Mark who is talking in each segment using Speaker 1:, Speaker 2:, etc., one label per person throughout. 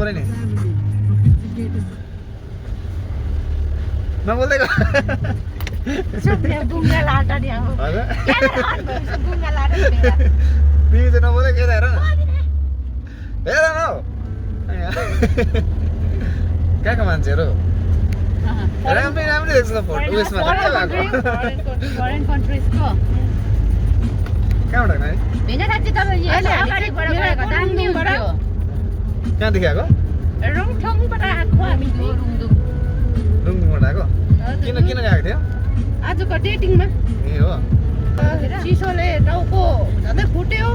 Speaker 1: पऱ्यो नि नबोल्दै गर
Speaker 2: गुङ्गा लाटा नि अब
Speaker 1: हजुर
Speaker 2: गुङ्गा लाटा
Speaker 1: तिमी चाहिँ नबोल्दै के हेर न हेर न हौ कहाँको मान्छेहरू राम्रै राम्रै देख्छ त फोटो उयसमा त के भएको
Speaker 2: फरेन कन्ट्रिजको
Speaker 1: कहाँबाट है
Speaker 2: हैन साथी तपाईँ अगाडिबाट गएको दाङबाट
Speaker 1: कहाँदेखि आएको
Speaker 2: रङठङबाट आएको हामी
Speaker 1: रुङबाट आएको किन किन गएको थियो
Speaker 2: आजको डेटिङमा
Speaker 1: ए हो
Speaker 2: चिसोले टाउको झन् फुट्यो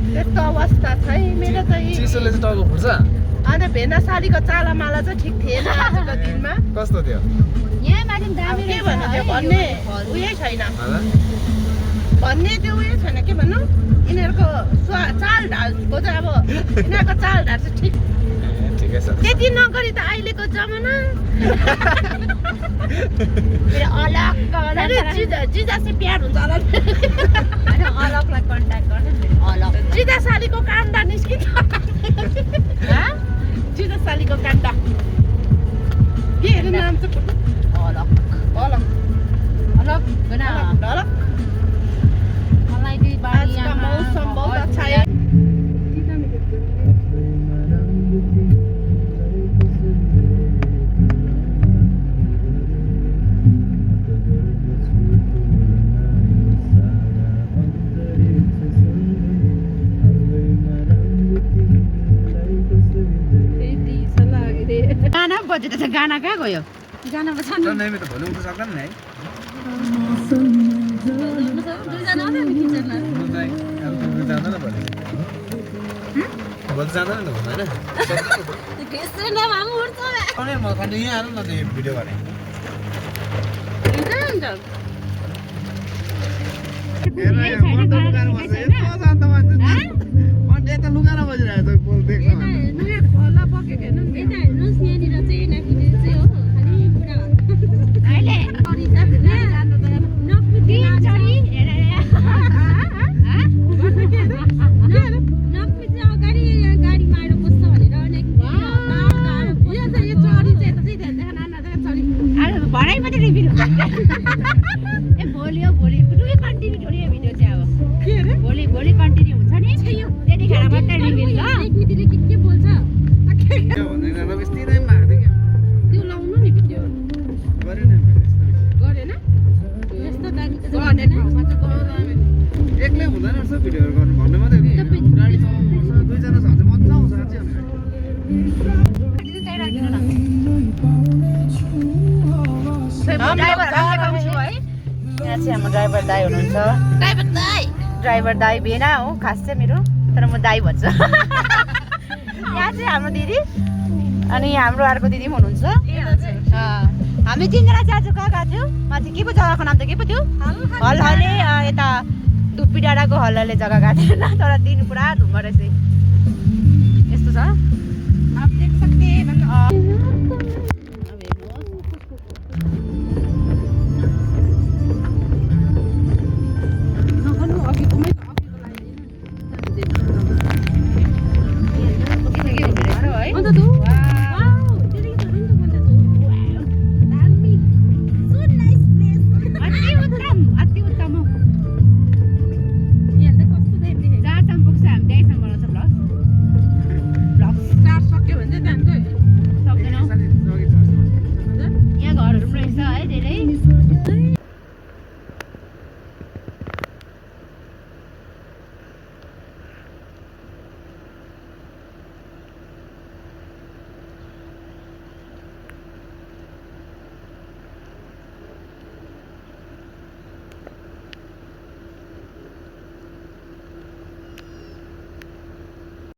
Speaker 2: त्यस्तो अवस्था छ है मेरो चाहिँ
Speaker 1: चिसोले चाहिँ टाउको फुट्छ
Speaker 2: अनि भेना साडीको चालामाला चाहिँ ठिक थिएन आजको दिनमा
Speaker 1: कस्तो थियो
Speaker 2: यहाँ माथि दामी के भन्नु त्यो भन्ने उयो छैन भन्ने त्यो उयो छैन के भन्नु यिनीहरूको चाल ढालको चाहिँ अब यिनीहरूको चाल ढाल चाहिँ ठिक
Speaker 1: ठिकै छ
Speaker 2: त्यति नगरी त अहिलेको जमाना जिजा चाहिँ प्यार हुन्छ होला अलगलाई कन्ट्याक्ट गर्नु अलग जिजा सालीको काण्डा निस्किन्छ जिजा सालीको काण्डा के अरे नाम चाहिँ अलग अलग अलग अलग मलाई दुई बारी मौसम बहुत अच्छा है गाना बजेर त गाना कहाँ गयो गाना त
Speaker 1: त नैमे त भोलि उठ्न सक्दैन नि है जाँदैन भोलि भोलि जाँदैन नि घुम्न होइन म खालि यहाँ हाल्नु न त यो भिडियो गरेँ यता लुगाएर बजिरहेको छ पोल देख्छ
Speaker 2: भरै मात्रै रिभिल हुन्छ भोलि कन्टिन्यू हुने भिडियो चाहिँ अब के अरे भोलि कन्टिन्यू हुन्छ नि त्यतिखेर मात्रै रिभिल ल के बोल्छ त्यो लाउनु नि भिडियो गरेन यस्तो दामी त गरेन
Speaker 1: एक्लै हुँदैन रहेछ भिडियोहरू गर्नु भन्ने मात्रै गाडी चलाउनुपर्छ दुईजना छ भने चाहिँ मजा आउँछ साँच्चै यहाँ चाहिँ हाम्रो ड्राइभर दाई हुनुहुन्छ ड्राइभर दाई भेना हो खास चाहिँ मेरो तर म दाई भन्छु यहाँ चाहिँ हाम्रो दिदी अनि हाम्रो अर्को दिदी पनि हुनुहुन्छ हामी तिनजना चाहिँ आज कहाँ गएको थियौँ माथि के पो जग्गाको नाम त के पो थियो हलहले यता धुप्पी डाँडाको हलहले जग्गा गएको थिएन तर दिन पुरा धुम्म रहेछ यस्तो छ आप देख सकते हैं अन्त